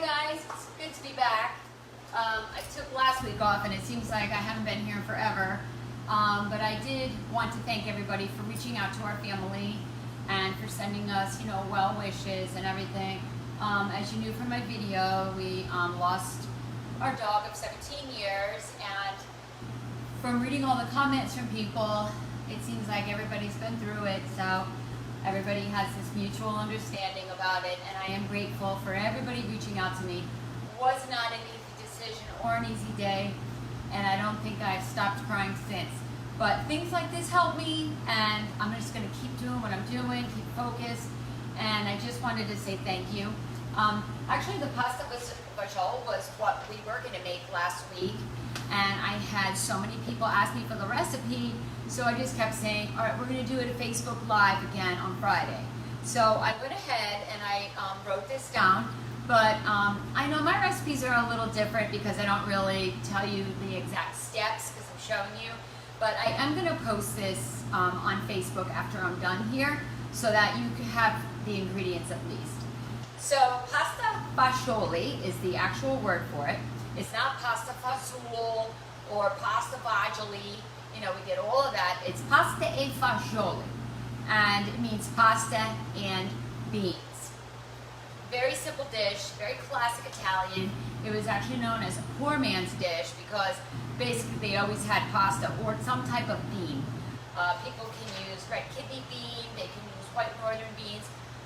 guys, it's good to be back. I took last week off and it seems like I haven't been here forever. But I did want to thank everybody for reaching out to our family and for sending us, well wishes and everything. As you knew from my video, we lost our dog of 17 years, and from reading all the comments from people, it seems like everybody's been through it, so everybody has this mutual understanding about it, and I am grateful for everybody reaching out to me. It was not an easy decision or an easy day, and I don't think I've stopped crying since. But things like this help me, and I'm just going to keep doing what I'm doing, keep focused, and I just wanted to say thank you. Actually, the pasta efagiol was what we were going to make last week, and I had so many people ask me for the recipe, so I just kept saying, all right, we're going to do it at Facebook Live again on Friday. So I went ahead and I wrote this down, but I know my recipes are a little different because I don't really tell you the exact steps because I'm showing you, but I am going to post this on Facebook after I'm done here so that you can have the ingredients at least. So pasta fagioli is the actual word for it. It's not pasta fagioli or pasta fagioli. We get all of that. It's pasta e fagioli, and it means pasta and beans. Very simple dish, very classic Italian. It was actually known as a poor man's dish because basically they always had pasta or some type of bean. People can use red kidney bean, they can use white northern beans.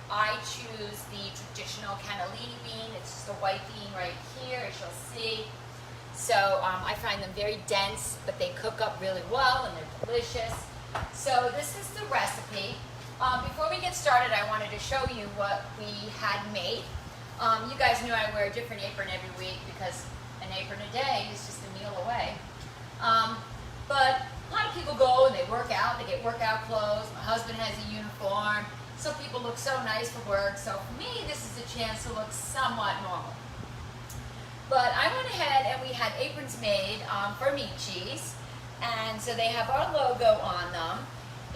I choose the traditional cannellini bean. It's just a white bean right here, as you'll see. So I find them very dense, but they cook up really well and they're delicious. So this is the recipe. Before we get started, I wanted to show you what we had made. You guys knew I wear a different apron every week because an apron a day is just a meal away. But a lot of people go and they work out, they get workout clothes. My husband has a uniform. Some people look so nice for work. So for me, this is a chance to look somewhat normal. But I went ahead and we had aprons made for meat cheese. And so they have our logo on them.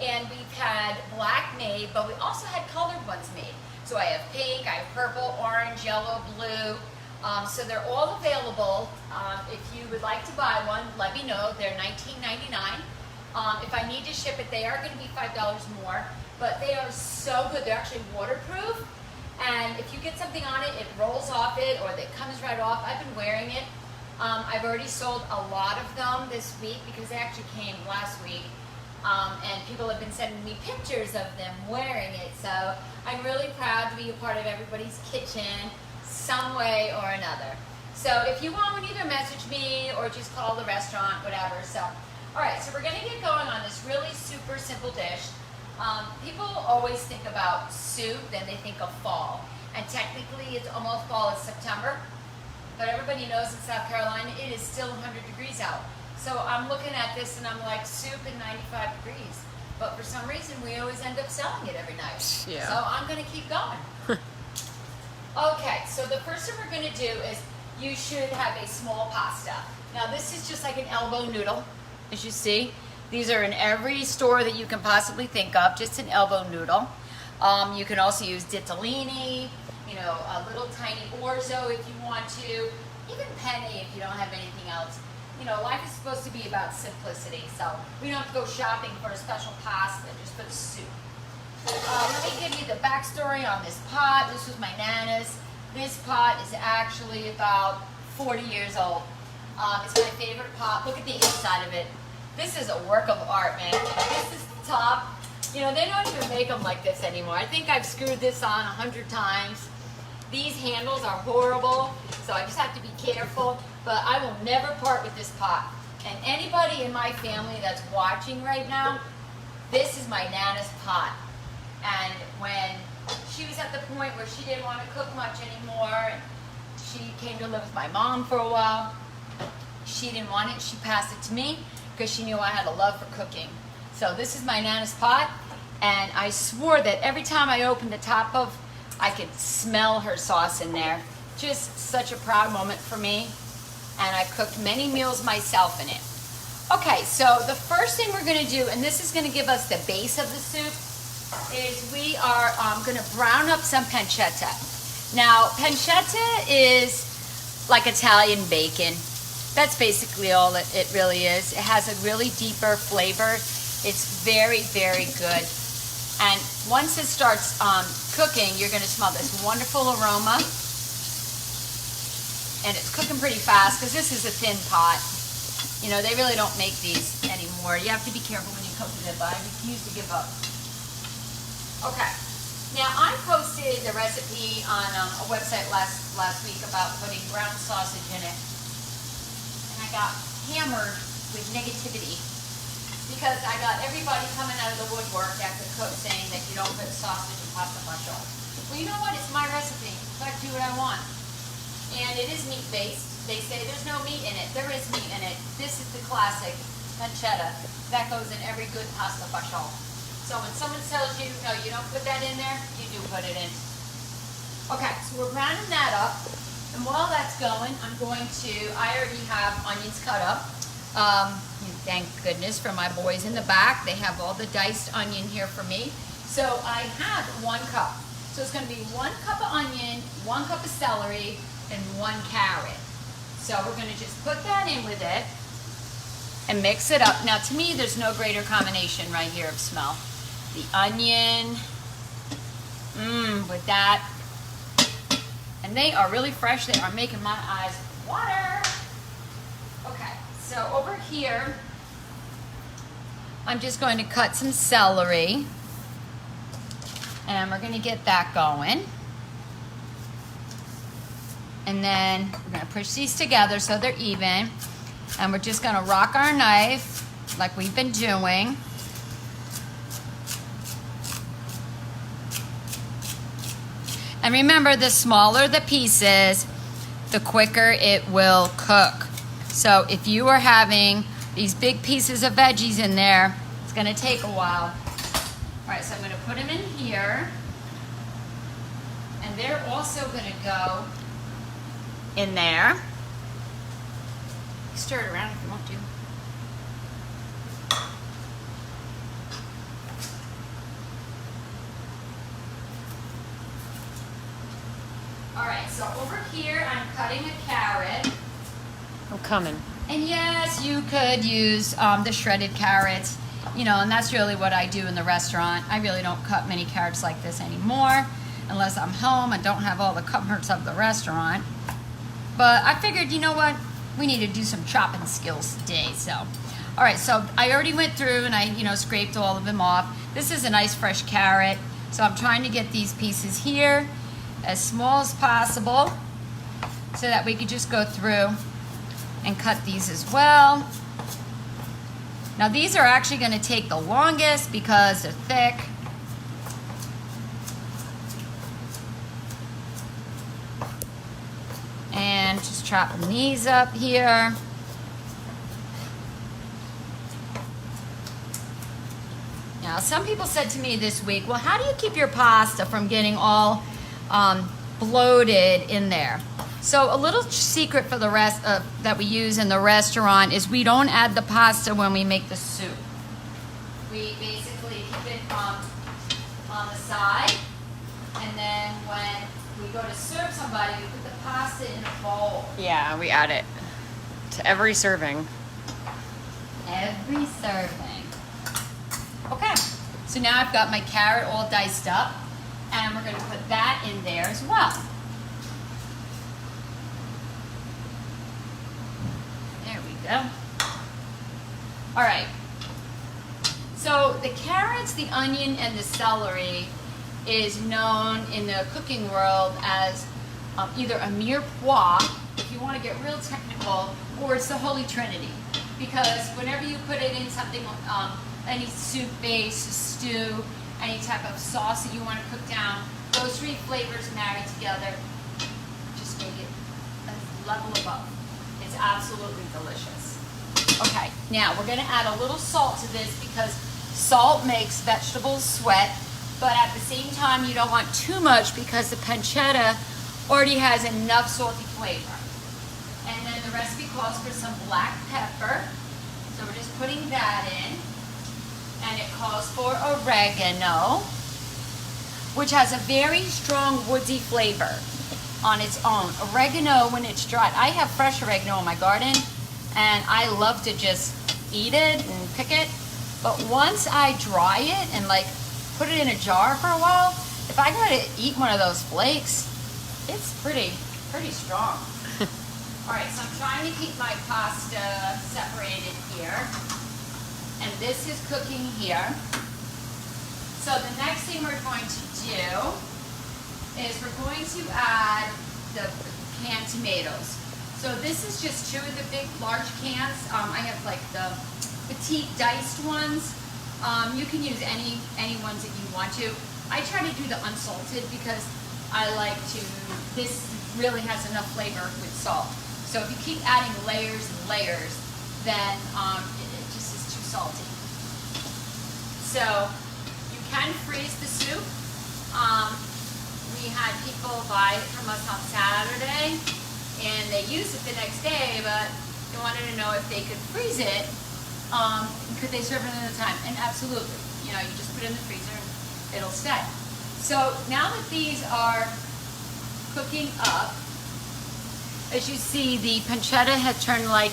And we've had black made, but we also had colored ones made. So I have pink, I have purple, orange, yellow, blue. So they're all available. If you would like to buy one, let me know. They're $19.99. If I need to ship it, they are going to be $5 more. But they are so good. They're actually waterproof. And if you get something on it, it rolls off it or it comes right off. I've been wearing it. I've already sold a lot of them this week because they actually came last week. And people have been sending me pictures of them wearing it. So I'm really proud to be a part of everybody's kitchen some way or another. So if you want one, either message me or just call the restaurant, whatever. So, all right, so we're going to get going on this really super simple dish. People always think about soup, then they think of fall. And technically it's almost fall, it's September. But everybody knows in South Carolina it is still 100 degrees out. So I'm looking at this and I'm like, soup in 95 degrees. But for some reason we always end up selling it every night. Yeah. So I'm going to keep going. Okay, so the first thing we're going to do is you should have a small pasta. Now this is just like an elbow noodle, as you see. These are in every store that you can possibly think of, just an elbow noodle. You can also use ditalini, a little tiny orzo if you want to, even penne if you don't have anything else. Life is supposed to be about simplicity, so we don't have to go shopping for a special pasta, just for the soup. Let me give you the backstory on this pot. This was my Nana's. This pot is actually about 40 years old. It's my favorite pot. Look at the inside of it. This is a work of art, man. This is the top. They don't even make them like this anymore. I think I've screwed this on 100 times. These handles are horrible, so I just have to be careful. But I will never part with this pot. And anybody in my family that's watching right now, this is my Nana's pot. And when she was at the point where she didn't want to cook much anymore, and she came to live with my mom for a while, she didn't want it. She passed it to me because she knew I had a love for cooking. So this is my Nana's pot, and I swore that every time I opened the top of, I could smell her sauce in there. Just such a proud moment for me, and I've cooked many meals myself in it. Okay, so the first thing we're going to do, and this is going to give us the base of the soup, is we are going to brown up some pancetta. Now, pancetta is like Italian bacon. That's basically all it really is. It has a really deeper flavor. It's very, very good. And once it starts cooking, you're going to smell this wonderful aroma. And it's cooking pretty fast because this is a thin pot. You know, they really don't make these anymore. You have to be careful when you cook with it, but I refuse to give up. Okay. Now, I posted the recipe on a website last week about putting ground sausage in it. And I got hammered with negativity because I got everybody coming out of the woodwork after cook saying that you don't put sausage in pasta fagioli. Well, you know what? It's my recipe, so I can do what I want. And it is meat-based. They say there's no meat in it. There is meat in it. This is the classic pancetta. That goes in every good pasta fagioli. So when someone tells you, no, you don't put that in there, you do put it in. Okay, so we're rounding that up. And while that's going, I already have onions cut up. Thank goodness for my boys in the back. They have all the diced onion here for me. So I have 1 cup. So it's going to be 1 cup of onion, 1 cup of celery, and 1 carrot. So we're going to just put that in with it and mix it up. Now, to me, there's no greater combination right here of smell. The onion, with that. And they are really fresh. They are making my eyes water. Okay, so over here, I'm just going to cut some celery. And we're going to get that going. And then we're going to push these together so they're even. And we're just going to rock our knife like we've been doing. And remember, the smaller the pieces, the quicker it will cook. So if you are having these big pieces of veggies in there, it's going to take a while. All right, so I'm going to put them in here. And they're also going to go in there. Stir it around if you want to. All right, so over here I'm cutting a carrot. I'm coming. And yes, you could use the shredded carrots, you know, and that's really what I do in the restaurant. I really don't cut many carrots like this anymore unless I'm home and don't have all the comforts of the restaurant. But I figured, you know what, we need to do some chopping skills today. So, all right, so I already went through and I, scraped all of them off. This is a nice fresh carrot. So I'm trying to get these pieces here as small as possible so that we could just go through and cut these as well. Now these are actually going to take the longest because they're thick. And just chopping these up here. Now some people said to me this week, well, how do you keep your pasta from getting all bloated in there? So a little secret for the rest that we use in the restaurant is we don't add the pasta when we make the soup. We basically keep it on the side, and then when we go to serve somebody, we put the pasta in a bowl. Yeah, we add it to every serving. Every serving. Okay, so now I've got my carrot all diced up, and we're going to put that in there as well. There we go. All right. So the carrots, the onion, and the celery is known in the cooking world as either a mirepoix, if you want to get real technical, or it's the Holy Trinity. Because whenever you put it in something, any soup base, stew, any type of sauce that you want to cook down, those 3 flavors married together just make it a level above. It's absolutely delicious. Okay, now we're going to add a little salt to this because salt makes vegetables sweat, but at the same time you don't want too much because the pancetta already has enough salty flavor. And then the recipe calls for some black pepper, so we're just putting that in. And it calls for oregano, which has a very strong woodsy flavor. on its own. Oregano, when it's dried, I have fresh oregano in my garden, and I love to just eat it and pick it. But once I dry it and like put it in a jar for a while, if I gotta eat one of those flakes, it's pretty strong. All right, so I'm trying to keep my pasta separated here. And this is cooking here. So the next thing we're going to do is we're going to add the canned tomatoes. So this is just 2 of the big, large cans. I have like the petite diced ones. You can use any ones that you want to. I try to do the unsalted because I like to, this really has enough flavor with salt. So if you keep adding layers and layers, then it just is too salty. So you can freeze the soup. We had people buy it from us on Saturday, and they used it the next day, but they wanted to know if they could freeze it. Could they serve it another time? And absolutely. You know, you just put it in the freezer and it'll stay. So now that these are cooking up, as you see, the pancetta had turned like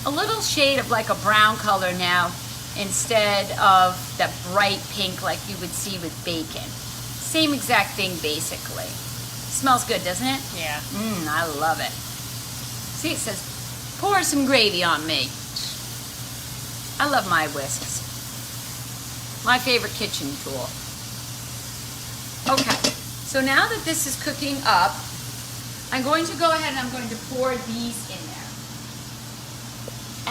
a little shade of like a brown color now instead of that bright pink like you would see with bacon. Same exact thing basically. Smells good, doesn't it? Yeah. I love it. See, it says, pour some gravy on me. I love my whisks. My favorite kitchen tool. Okay, so now that this is cooking up, I'm going to go ahead and I'm going to pour these in there.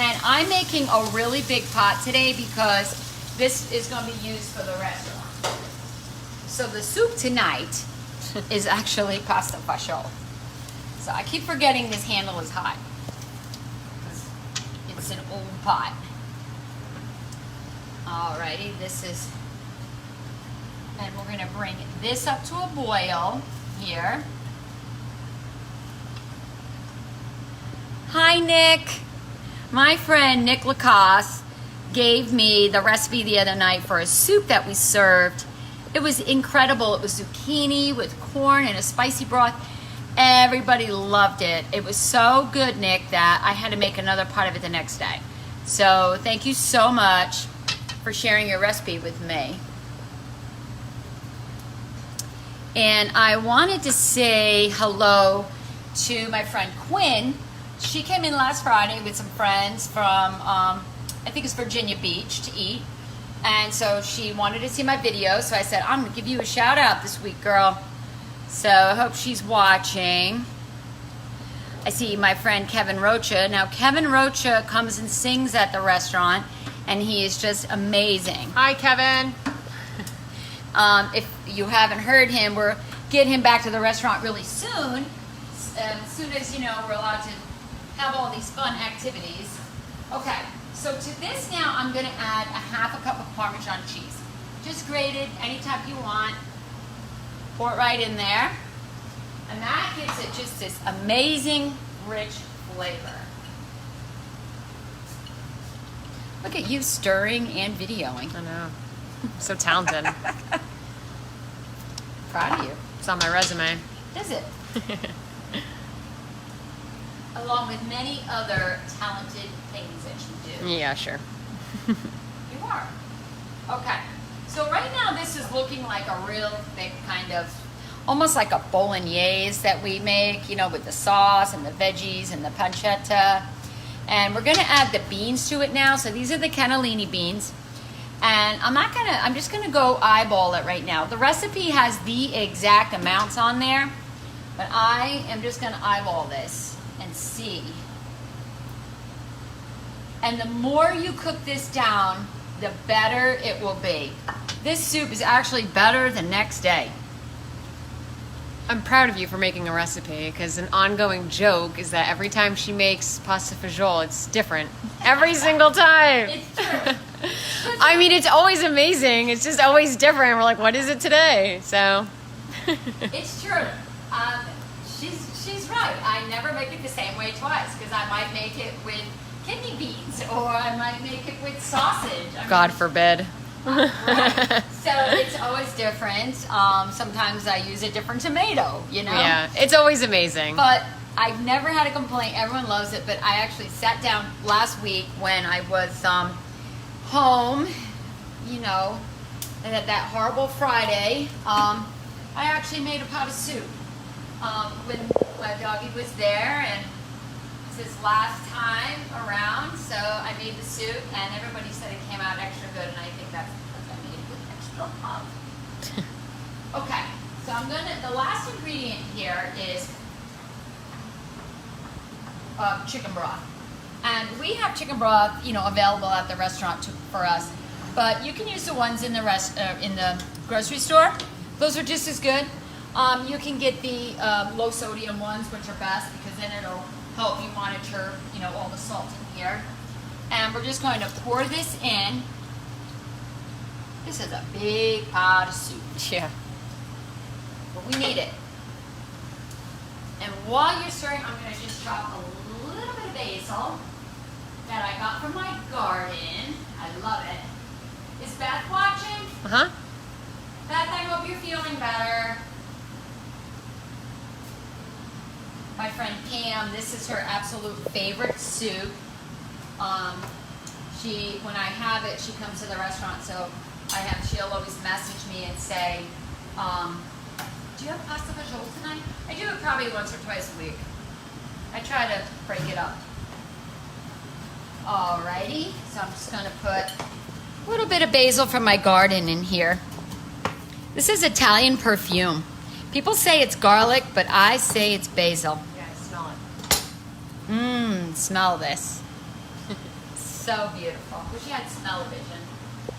And I'm making a really big pot today because this is going to be used for the restaurant. So the soup tonight is actually pasta fagiol. So I keep forgetting this handle is hot. It's an old pot. Alrighty, this is, and we're going to bring this up to a boil here. Hi, Nick. My friend Nick Lacoste gave me the recipe the other night for a soup that we served. It was incredible. It was zucchini with corn and a spicy broth. Everybody loved it. It was so good, Nick, that I had to make another pot of it the next day. So thank you so much for sharing your recipe with me. And I wanted to say hello to my friend Quinn. She came in last Friday with some friends from, I think it's Virginia Beach, to eat. And so she wanted to see my video, so I said, I'm going to give you a shout out this week, girl. So I hope she's watching. I see my friend Kevin Rocha. Now, Kevin Rocha comes and sings at the restaurant, and he is just amazing. Hi, Kevin. If you haven't heard him, we're getting him back to the restaurant really soon. As soon as, you know, we're allowed to have all these fun activities. Okay, so to this now I'm going to add a half a cup of Parmesan cheese. Just grated, any type you want. Pour it right in there. And that gives it just this amazing, rich flavor. Look at you stirring and videoing. I know. So talented. Proud of you. It's on my resume. Is it? Along with many other talented things that you do. Yeah, sure. You are. Okay. So right now this is looking like a real thick kind of, almost like a bolognese that we make, you know, with the sauce and the veggies and the pancetta. And we're going to add the beans to it now. So these are the cannellini beans. And I'm just going to go eyeball it right now. The recipe has the exact amounts on there, but I am just going to eyeball this and see. And the more you cook this down, the better it will be. This soup is actually better the next day. I'm proud of you for making a recipe, because an ongoing joke is that every time she makes pasta fagioli, it's different. Every single time. It's true. I mean, it's always amazing. It's just always different. We're like, what is it today? So. It's true. She's right. I never make it the same way twice, because I might make it with kidney beans, or I might make it with sausage. God forbid. Right. So it's always different. Sometimes I use a different tomato, you know? Yeah, it's always amazing. But I've never had a complaint. Everyone loves it. But I actually sat down last week when I was home, you know, and at that horrible Friday. I actually made a pot of soup when my doggy was there, and it's his last time around. So I made the soup, and everybody said it came out extra good, and I think that's because I made it with extra love. Okay, so the last ingredient here is chicken broth. And we have chicken broth, you know, available at the restaurant for us. But you can use the ones in the grocery store. Those are just as good. You can get the low sodium ones, which are best because then it'll help you monitor, you know, all the salt in here. And we're just going to pour this in. This is a big pot of soup. Yeah. But we need it. And while you're stirring, I'm going to just chop a little bit of basil that I got from my garden. I love it. Is Beth watching? Uh-huh. Beth, I hope you're feeling better. My friend Pam, this is her absolute favorite soup. When I have it, she comes to the restaurant, so she'll always message me and say, do you have pasta fagioli tonight? I do it probably once or twice a week. I try to break it up. Alrighty, so I'm just gonna put a little bit of basil from my garden in here. This is Italian perfume. People say it's garlic, but I say it's basil. Yeah, smell it. Smell this. So beautiful. Wish you had smell-o-vision.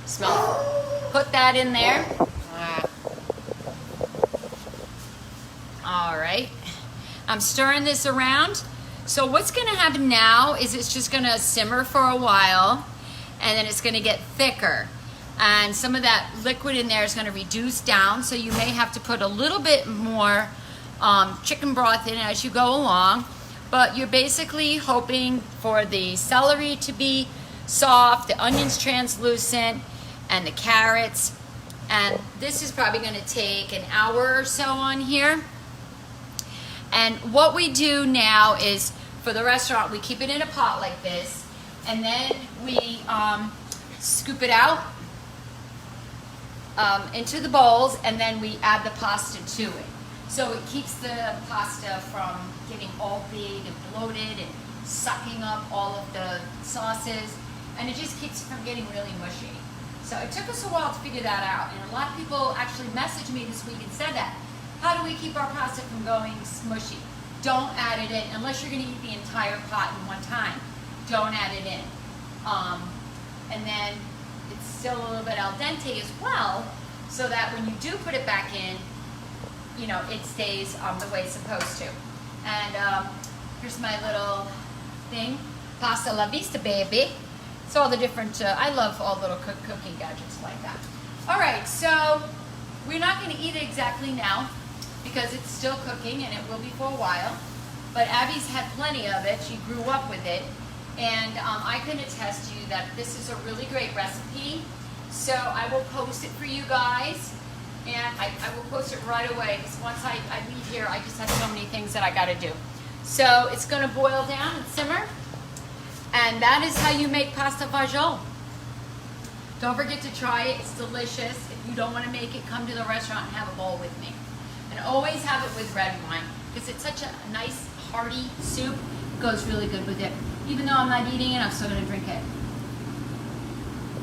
Smell it. Put that in there. Ah. All right. I'm stirring this around. So what's going to happen now is it's just going to simmer for a while, and then it's going to get thicker. And some of that liquid in there is going to reduce down, so you may have to put a little bit more chicken broth in as you go along. But you're basically hoping for the celery to be soft, the onions translucent, and the carrots. And this is probably going to take an hour or so on here. And what we do now is, for the restaurant, we keep it in a pot like this, and then we scoop it out into the bowls, and then we add the pasta to it. So it keeps the pasta from getting all big and bloated and sucking up all of the sauces, and it just keeps it from getting really mushy. So it took us a while to figure that out, and a lot of people actually messaged me this week and said that. How do we keep our pasta from going mushy? Don't add it in, unless you're going to eat the entire pot in one time. Don't add it in. And then it's still a little bit al dente as well, so that when you do put it back in, you know, it stays the way it's supposed to. And here's my little thing. Pasta la vista, baby. It's all the different, I love all little cooking gadgets like that. All right, so we're not going to eat it exactly now because it's still cooking and it will be for a while. But Abby's had plenty of it. She grew up with it. And I can attest to you that this is a really great recipe. So I will post it for you guys. And I will post it right away because once I leave here, I just have so many things that I got to do. So it's going to boil down and simmer. And that is how you make pasta fagioli. Don't forget to try it. It's delicious. If you don't want to make it, come to the restaurant and have a bowl with me. And always have it with red wine because it's such a nice, hearty soup. It goes really good with it. Even though I'm not eating it, I'm still going to drink it.